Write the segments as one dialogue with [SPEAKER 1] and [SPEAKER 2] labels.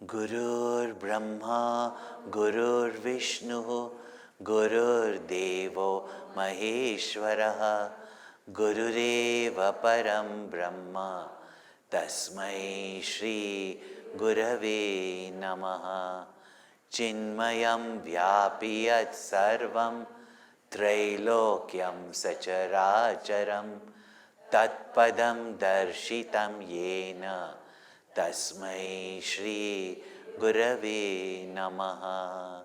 [SPEAKER 1] Gurur Brahma, Gurur Vishnu, Gurur Devo Maheshwaraha, Gurureva Param Brahma, Tasmai Shri Gurave Namaha. Chinmayam Vyapiyat Sarvam, Trailokyam Sacharacharam, Tatpadam Darshitam Yena, Tasmai Shri Gurave Namaha.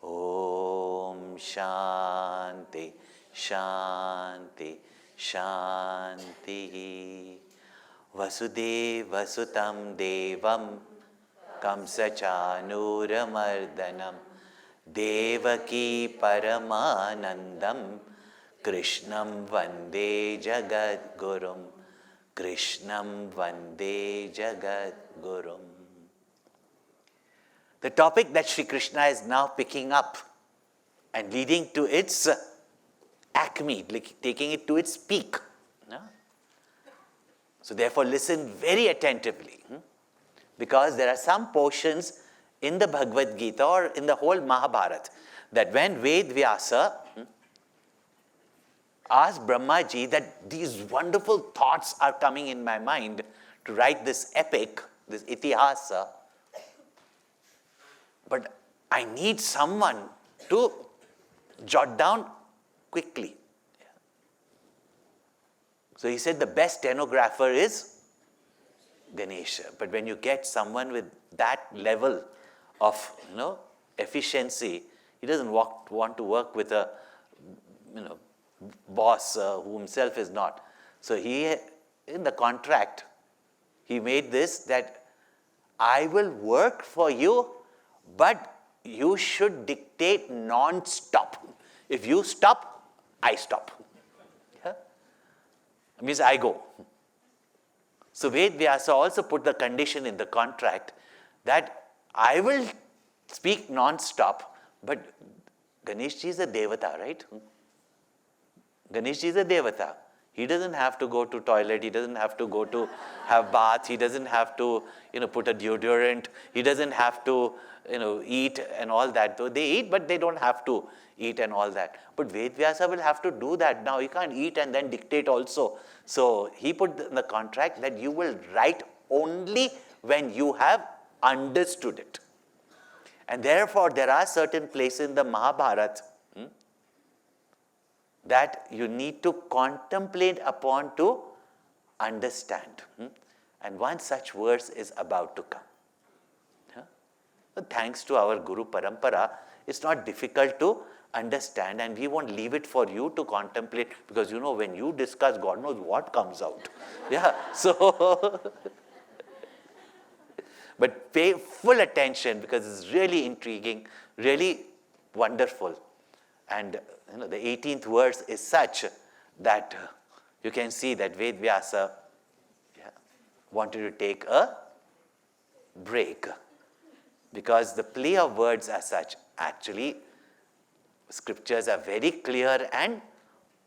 [SPEAKER 1] Om Shanti, Shanti, Shanti. Vasudeva Sutam Devam Kamsachanuramardanam Devaki Paramanandam Krishnam Vande Jagat Gurum. Krishnam Vande Jagat Gurum. The topic that Sri Krishna is now picking up and leading to its acme, like taking it to its peak. No? So therefore listen very attentively, because there are some portions in the Bhagavad Gita or in the whole Mahabharata that when Ved Vyasa asked Brahmaji that these wonderful thoughts are coming in my mind to write this epic, this itihasa, but I need someone to jot down quickly. So he said the best stenographer is Ganesha. But when you get someone with that level of efficiency, he doesn't want to work with a boss who himself is not. So he, in the contract, he made this that I will work for you, but you should dictate non-stop. If you stop, I stop. Yeah? It means I go. So Ved Vyasa also put the condition in the contract that I will speak non-stop, but Ganeshji is a devata, right? Ganeshji is a devata. He doesn't have to go to toilet, he doesn't have to go to have bath, he doesn't have to put a deodorant, he doesn't have to eat and all that. Though they eat, but they don't have to eat and all that. But Ved Vyasa will have to do that now. He can't eat and then dictate also. So he put in the contract that you will write only when you have understood it. And therefore there are certain places in the Mahabharata that you need to contemplate upon to understand. And one such verse is about to come. So thanks to our Guru Parampara, it's not difficult to understand, and we won't leave it for you to contemplate, because when you discuss, God knows what comes out. Yeah, so but pay full attention, because it's really intriguing, really wonderful. And the 18th verse is such that you can see that Ved Vyasa wanted to take a break, because the play of words are such. Actually, scriptures are very clear and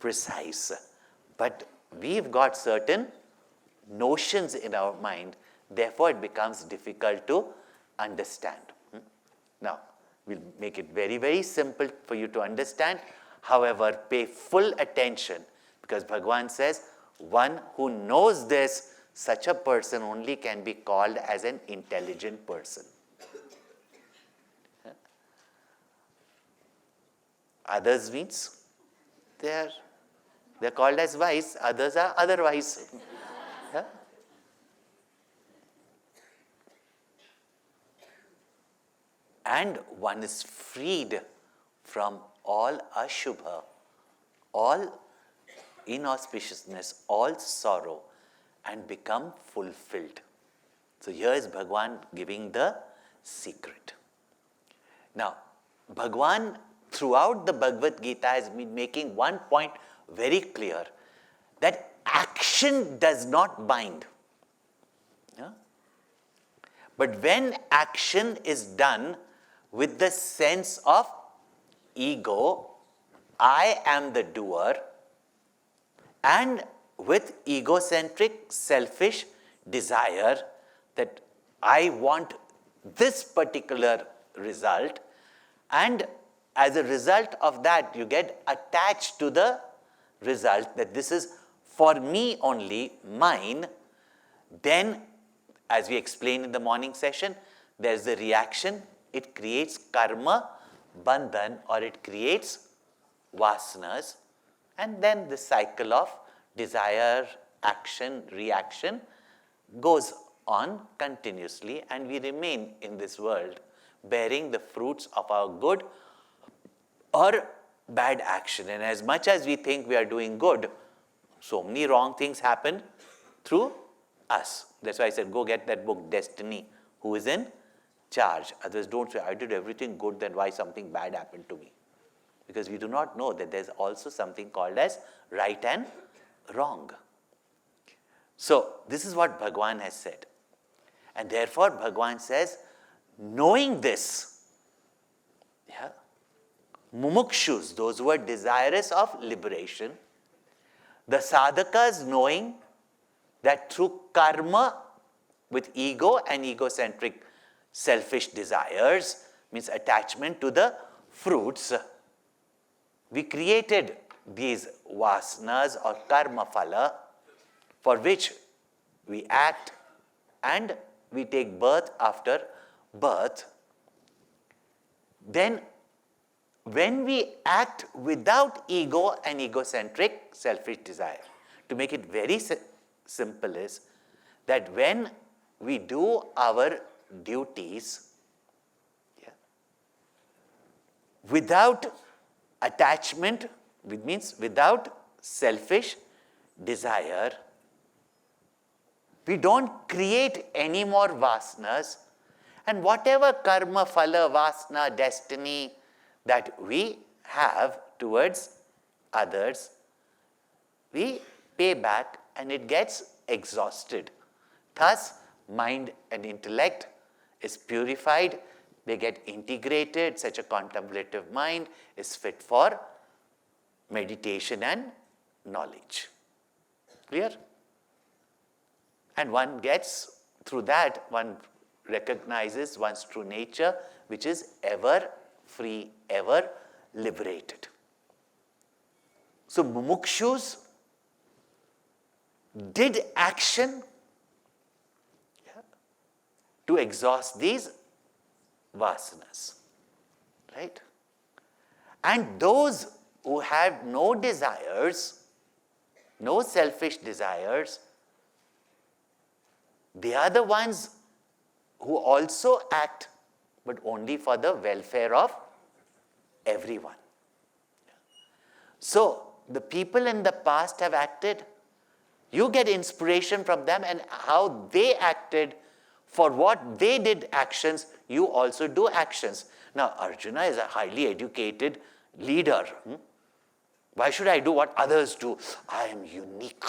[SPEAKER 1] precise, but we've got certain notions in our mind, therefore it becomes difficult to understand. Now, we'll make it very, very simple for you to understand. However, pay full attention, because Bhagavan says, one who knows this, such a person only can be called as an intelligent person. Others means they're called as wise, others are otherwise. Yeah? And one is freed from all ashubha, all inauspiciousness, all sorrow, and become fulfilled. So here is Bhagavan giving the secret. Now, Bhagavan throughout the Bhagavad Gita has been making one point very clear, that action does not bind. Yeah? But when action is done with the sense of ego, I am the doer, and with egocentric, selfish desire that I want this particular result, and as a result of that you get attached to the result that this is for me only, mine, then as we explained in the morning session, there is a reaction, it creates karma, bandhan, or it creates vasanas, and then the cycle of desire, action, reaction goes on continuously, and we remain in this world bearing the fruits of our good or bad action. And as much as we think we are doing good, so many wrong things happen through us. That's why I said, go get that book, Destiny, who is in charge. Others don't say, I did everything good, then why something bad happened to me? Because we do not know that there's also something called as right and wrong. So this is what Bhagwan has said. And therefore Bhagwan says, knowing this, mumukshus, those who are desirous of liberation, the sadhakas knowing that through karma with ego and egocentric selfish desires, means attachment to the fruits, we created these vasanas or karma phala for which we act and we take birth after birth. Then when we act without ego and egocentric selfish desire, to make it very simple is that when we do our duties without attachment, which means without selfish desire, we don't create any more vasanas, and whatever karma, phala, vasana, destiny that we have towards others, we pay back and it gets exhausted. Thus, mind and intellect is purified, they get integrated, such a contemplative mind is fit for meditation and knowledge. Clear? And one gets, through that, one recognizes one's true nature, which is ever free, ever liberated. So mumukshus did action to exhaust these vasanas, right? And those who had no desires, no selfish desires, they are the ones who also act, but only for the welfare of everyone. So, the people in the past have acted, you get inspiration from them and how they acted, for what they did actions, you also do actions. Now, Arjuna is a highly educated leader. Why should I do what others do? I am unique.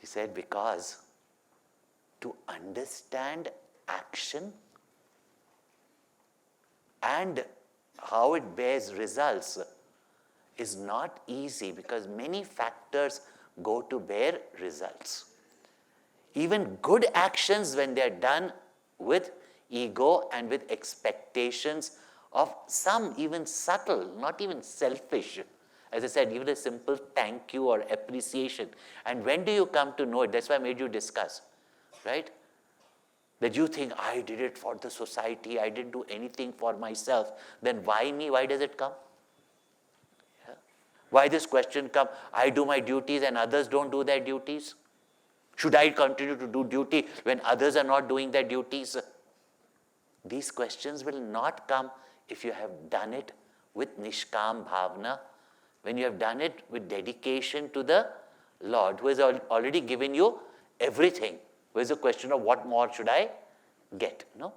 [SPEAKER 1] He said, because to understand action and how it bears results is not easy, because many factors go to bear results. Even good actions, when they are done with ego and with expectations of some even subtle, not even selfish, as I said, even a simple thank you or appreciation. And when do you come to know it? That's why I made you discuss, right? That you think, I did it for the society, I didn't do anything for myself. Then why me? Why does it come? Why this question come? I do my duties and others don't do their duties. Should I continue to do duty when others are not doing their duties? These questions will not come if you have done it with nishkam bhavna, when you have done it with dedication to the Lord, who has already given you everything. Where's the question of what more should I get? No?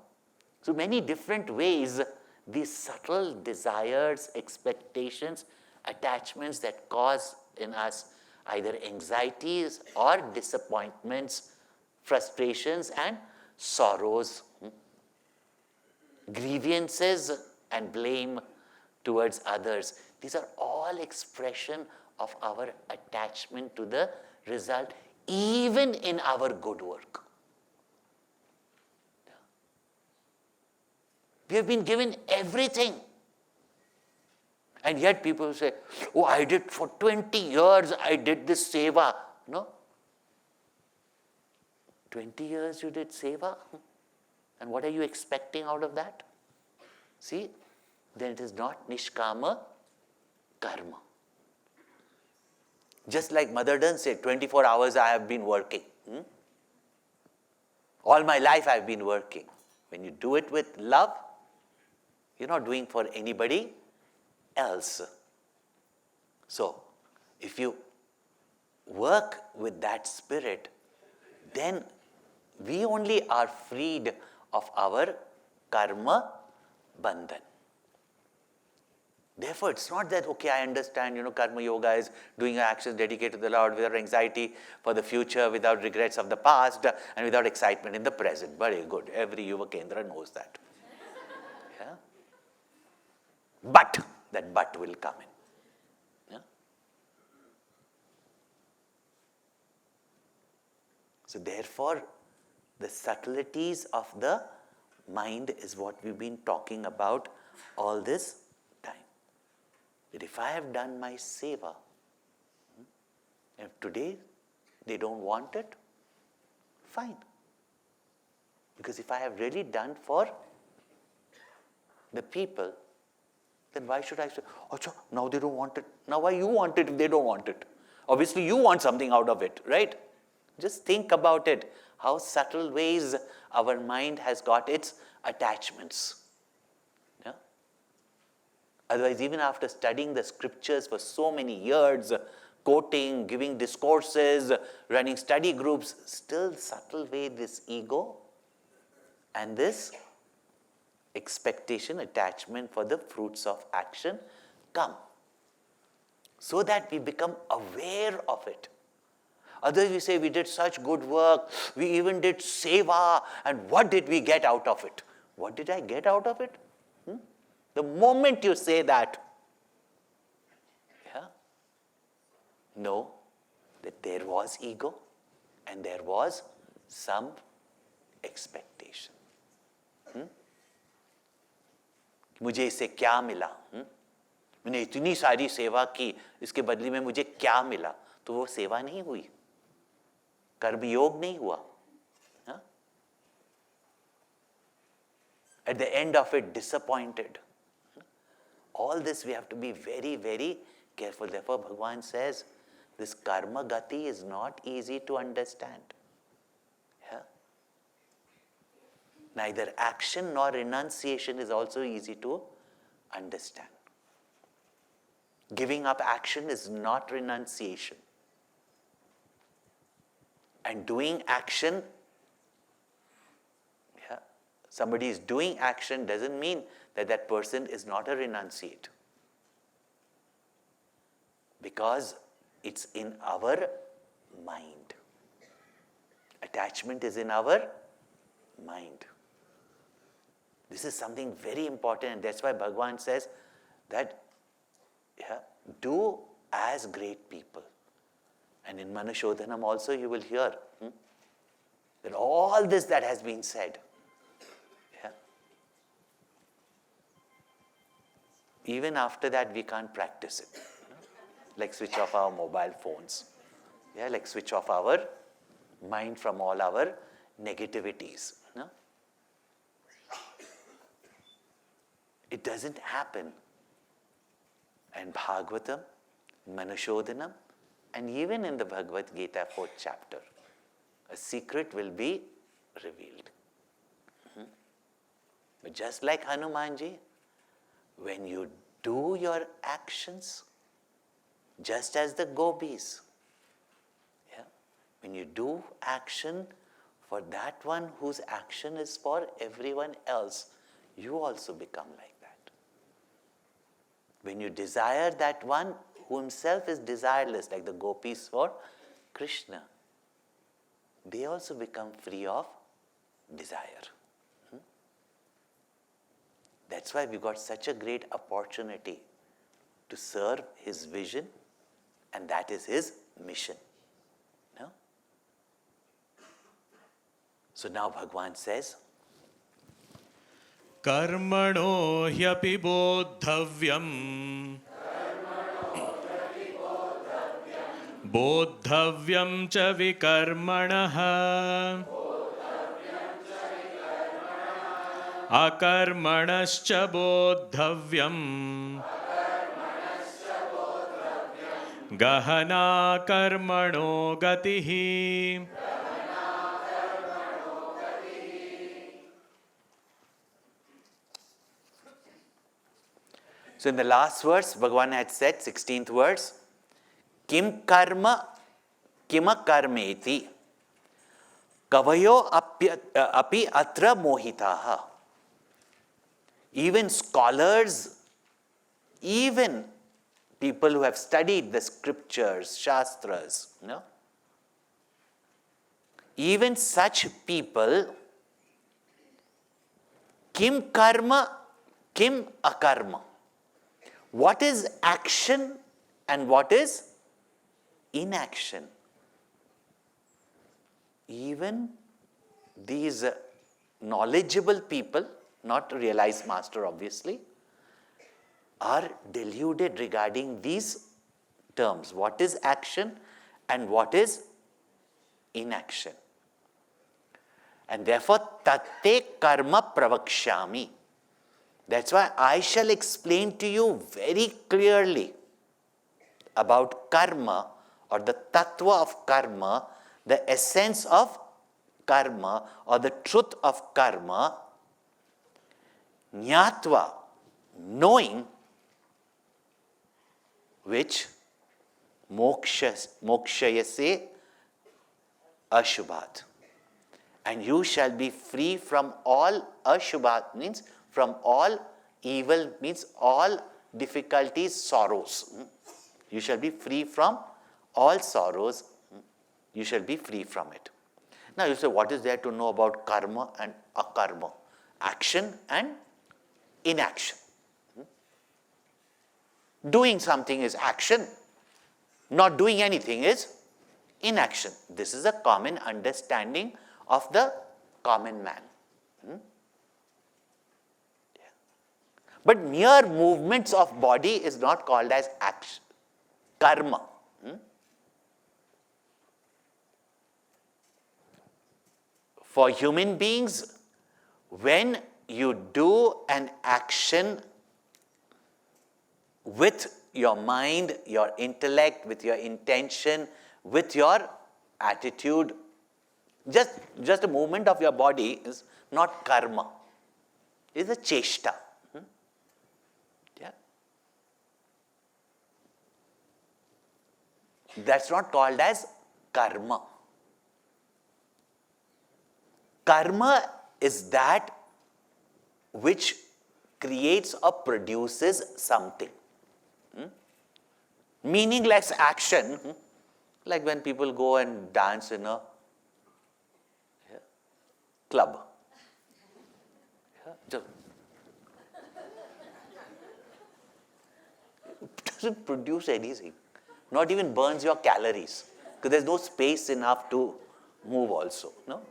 [SPEAKER 1] So many different ways, these subtle desires, expectations, attachments that cause in us either anxieties or disappointments, frustrations and sorrows, grievances and blame towards others. These are all expression of our attachment to the result, even in our good work. We have been given everything. And yet people say, oh, I did for 20 years, I did this seva. No? 20 years you did seva? And what are you expecting out of that? See, then it is not nishkama karma. Just like Mother doesn't say, 24 hours I have been working. All my life I have been working. When you do it with love, you're not doing for anybody else. So, if you work with that spirit, then we only are freed of our karma bandhan. Therefore, it's not that, okay, I understand, karma yoga is doing actions dedicated to the Lord without anxiety for the future, without regrets of the past, and without excitement in the present. Very good. Every Yuva Kendra knows that. Yeah? But, that but will come in. Yeah? So therefore, the subtleties of the mind is what we've been talking about all this time. That if I have done my seva, if today they don't want it, fine. Because if I have really done for the people, then why should I say, Acha, now they don't want it. Now why you want it if they don't want it? Obviously you want something out of it, right? Just think about it. How subtle ways our mind has got its attachments. Yeah? Otherwise, even after studying the scriptures for so many years, quoting, giving discourses, running study groups, still subtle way this ego and this expectation, attachment for the fruits of action come. So that we become aware of it. Others we say we did such good work, we even did seva, and what did we get out of it? What did I get out of it? The moment you say that, know that there was ego and there was some expectation. मुझे इससे क्या मिला? मैंने इतनी सारी सेवा की, इसके बदले में मुझे क्या मिला? तो वो सेवा नहीं हुई, कर्मयोग नहीं हुआ. At the end of it, disappointed. All this we have to be very, very careful. Therefore, Bhagavan says, this karma gati is not easy to understand. Neither action nor renunciation is also easy to understand. Giving up action is not renunciation. And doing action, somebody is doing action doesn't mean that that person is not a renunciate. Because it's in our mind. Attachment is in our mind. This is something very important, and that's why Bhagavan says that do as great people. And in Manashodhanam also you will hear that all this that has been said, even after that we can't practice it. Like switch off our mobile phones. Like switch off our mind from all our negativities. It doesn't happen. And Bhagavatam, Manashodhanam, and even in the Bhagavad Gita 4th chapter, a secret will be revealed. But just like Hanumanji, when you do your actions, just as the gopis, when you do action for that one whose action is for everyone else, you also become like that. When you desire that one who himself is desireless, like the gopis for Krishna, they also become free of desire. That's why we got such a great opportunity to serve his vision, and that is his mission. No? So now Bhagavan says,
[SPEAKER 2] Karmano hyapi bodhavyam. Bodhavyam cha vikarmanaha. Akarmanascha bodhavyam. Gahana karmano gatihi.
[SPEAKER 1] So in the last verse, Bhagavan had said, 16th verse, Kim karma kima karmeti kavayo api atra mohitaha. Even scholars, even people who have studied the scriptures, shastras, even such people, kim karma, kim akarma. What is action and what is inaction? Even these knowledgeable people, not realized master obviously, are deluded regarding these terms. What is action and what is inaction? And therefore, tate karma pravakshami. That's why I shall explain to you very clearly about karma, or the tattva of karma, the essence of karma, or the truth of karma, jnatva, knowing, which mokshayase ashubhat. And you shall be free from all ashubhat, means from all evil, means all difficulties, sorrows. You shall be free from all sorrows. You shall be free from it. Now you say, what is there to know about karma and akarma? Action and inaction. Doing something is action. Not doing anything is inaction. This is a common understanding of the common man. But mere movements of body is not called as action, karma. For human beings, when you do an action with your mind, your intellect, with your intention, with your attitude, just a movement of your body is not karma. It is a cheshta. That's not called as karma. Karma is that which creates or produces something. Meaningless action, like when people go and dance in a club. It doesn't produce anything. Not even burns your calories, because there's no space enough to move also. No?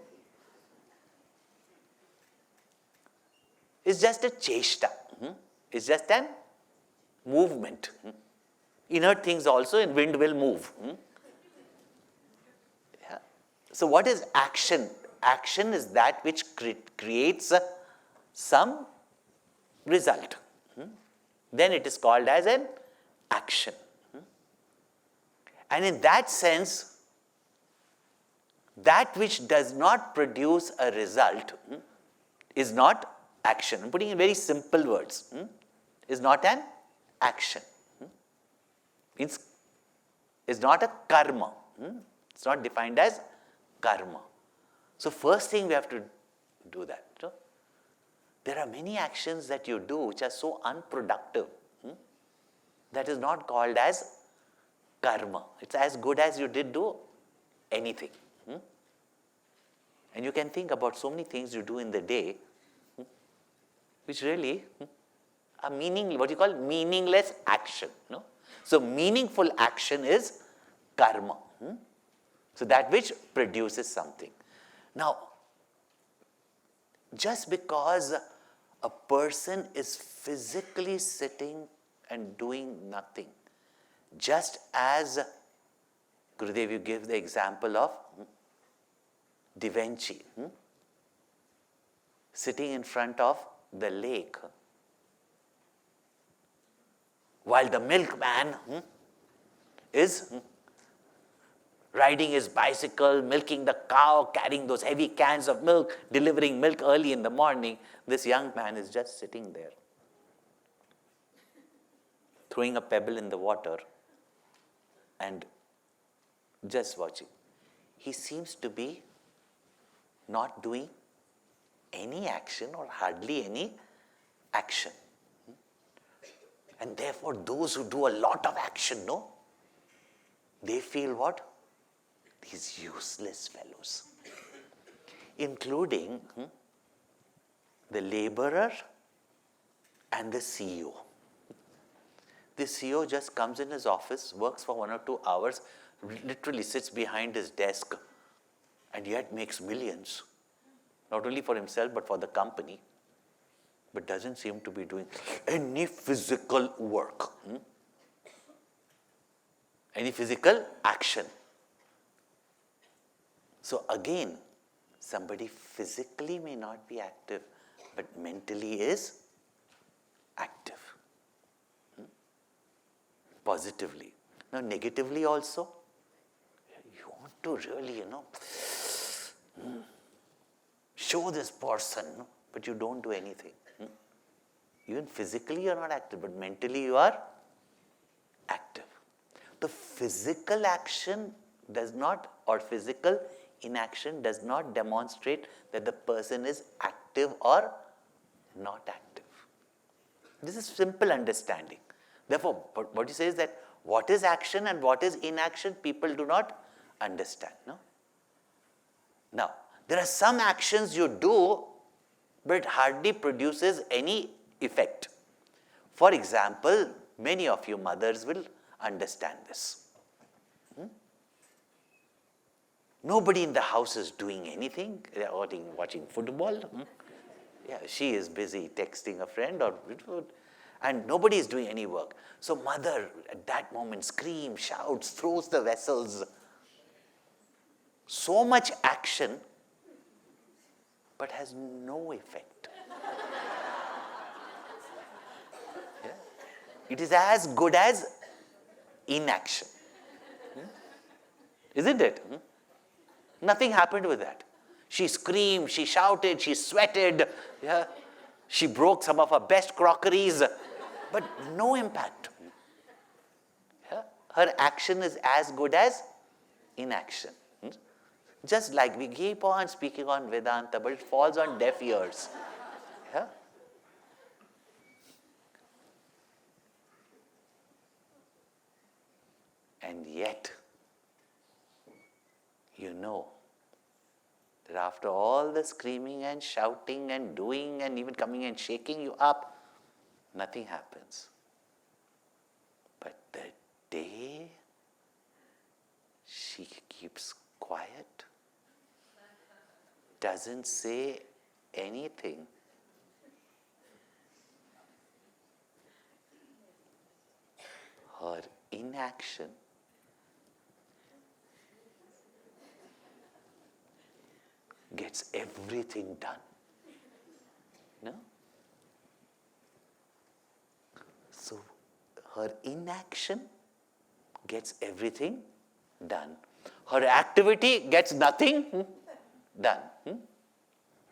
[SPEAKER 1] It's just a cheshta. It's just an movement. Inert things also in wind will move. Yeah. So what is action? Action is that which creates some result. Then it is called as an action. And in that sense, that which does not produce a result is not action. I'm putting in very simple words. Is not an action. Means is not a karma. It's not defined as karma. So first thing we have to do that. There are many actions that you do which are so unproductive. That is not called as karma. It's as good as you did do anything. And you can think about so many things you do in the day which really are what you call meaningless action. So meaningful action is karma. So that which produces something. Now, just because a person is physically sitting and doing nothing. Just as Gurudev, you give the example of Da Vinci sitting in front of the lake, while the milkman is riding his bicycle, milking the cow, carrying those heavy cans of milk, delivering milk early in the morning. This young man is just sitting there, throwing a pebble in the water and just watching. He seems to be not doing any action or hardly any action. And therefore, those who do a lot of action, they feel what? These useless fellows. Including the laborer and the CEO. The CEO just comes in his office, works for 1 or 2 hours, literally sits behind his desk, and yet makes millions. Not only for himself, but for the company. But doesn't seem to be doing any physical work. Any physical action. So again, somebody physically may not be active, but mentally is active. Positively. Now negatively also, you want to really, show this person, but you don't do anything. Even physically you are not active, but mentally you are active. The physical action does not, or physical inaction does not demonstrate that the person is active or not active. This is simple understanding. Therefore, what you say is that what is action and what is inaction, people do not understand. Now, there are some actions you do, but it hardly produces any effect. For example, many of you mothers will understand this. Nobody in the house is doing anything. They are watching football. Yeah, she is busy texting a friend and nobody is doing any work. So mother at that moment screams, shouts, throws the vessels. So much action, but has no effect. Yeah? It is as good as inaction. Isn't it? Nothing happened with that. She screamed, she shouted, she sweated, she broke some of her best crockeries, but no impact. Her action is as good as inaction. Just like we keep on speaking on Vedanta, but it falls on deaf ears. And yet, that after all the screaming and shouting and doing and even coming and shaking you up, nothing happens. But the day she keeps quiet, doesn't say anything, her inaction gets everything done. So her inaction gets everything done. Her activity gets nothing done.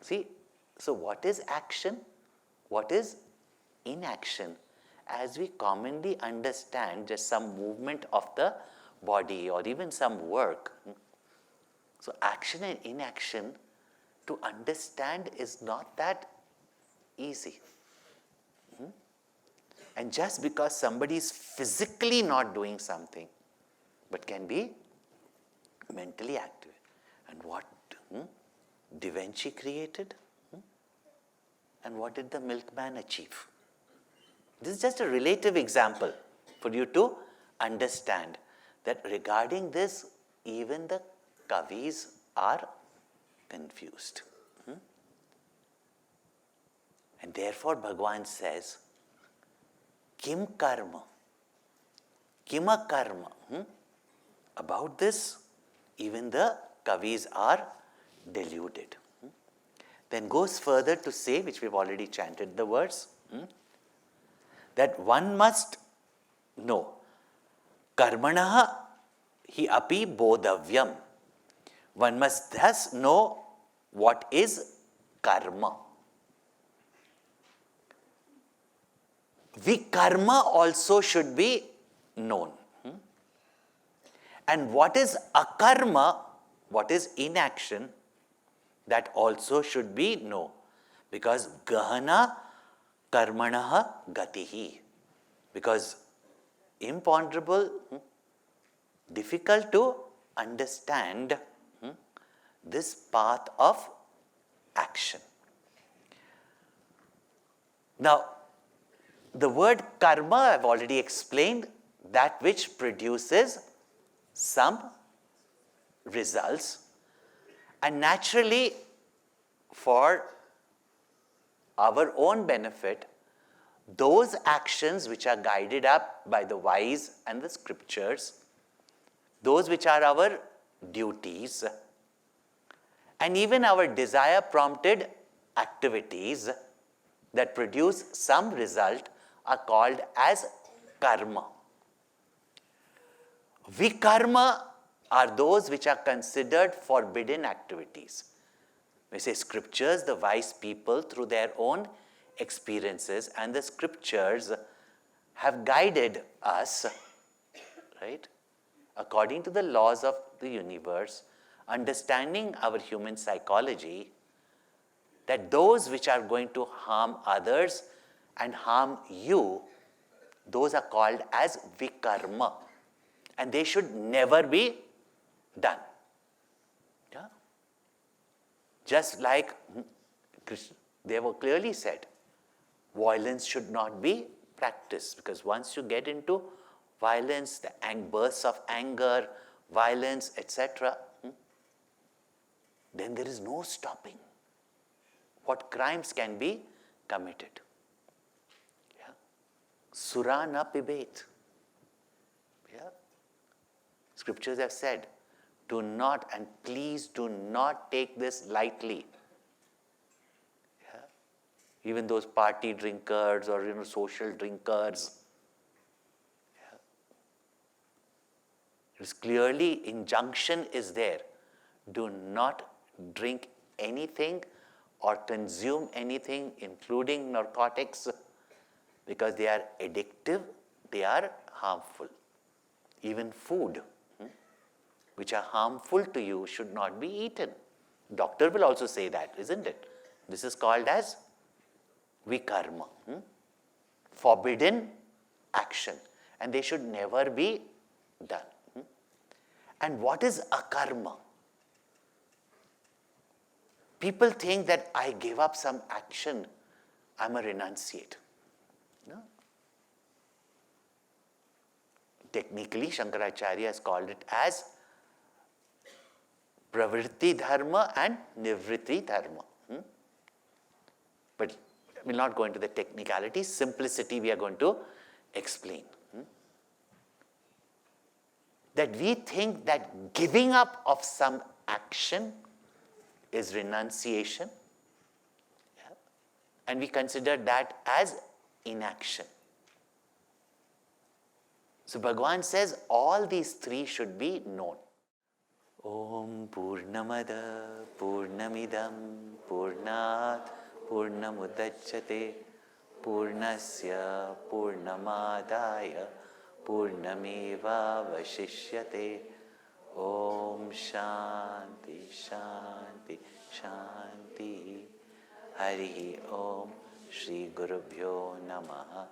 [SPEAKER 1] See, so what is action? What is inaction? As we commonly understand just some movement of the body or even some work. So action and inaction to understand is not that easy. And just because somebody is physically not doing something, but can be mentally active. And what Da Vinci created? And what did the milkman achieve? This is just a relative example for you to understand that regarding this, even the Kavis are confused. And therefore Bhagavan says, Kim karma? Kima karma? About this, even the Kavis are deluded. Then goes further to say, which we've already chanted the words, that one must know, karmanaha hi api bodhavyam. One must thus know what is karma. Vikarma also should be known. And what is akarma, what is inaction, that also should be known. Because gahana karmanaha gatihi. Because imponderable, difficult to understand this path of action. Now, the word karma, I've already explained, that which produces some results. And naturally, for our own benefit, those actions which are guided up by the wise and the scriptures, those which are our duties, and even our desire-prompted activities that produce some result are called as karma. Vikarma are those which are considered forbidden activities. We say scriptures, the wise people through their own experiences and the scriptures have guided us, right, according to the laws of the universe, understanding our human psychology, that those which are going to harm others and harm you, those are called as vikarma. And they should never be done. Yeah? Just like Krishna, they were clearly said, violence should not be practiced, because once you get into violence, the bursts of anger, violence, etc., then there is no stopping what crimes can be committed. Yeah? Sura na pibet. Yeah? Scriptures have said, do not, and please do not take this lightly. Yeah? Even those party drinkers or social drinkers. Yeah? It's clearly injunction is there. Do not drink anything or consume anything, including narcotics, because they are addictive, they are harmful. Even food, which are harmful to you, should not be eaten. Doctor will also say that, isn't it? This is called as vikarma, forbidden action, and they should never be done. And what is akarma? People think that I gave up some action, I'm a renunciate. No. Technically, Shankaracharya has called it as pravritti dharma and nivritti dharma. But we'll not go into the technicalities. Simplicity we are going to explain. That we think that giving up of some action is renunciation, and we consider that as inaction. So Bhagavan says all these three should be known. Om Purnamada Purnamidam Purnat Purnamudachyate Purnasya Purnamadaya Purnameva Vashishyate. Om Shanti Shanti Shanti. Hari Om Shri Gurubhyo Namaha.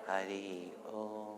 [SPEAKER 1] Hari Om.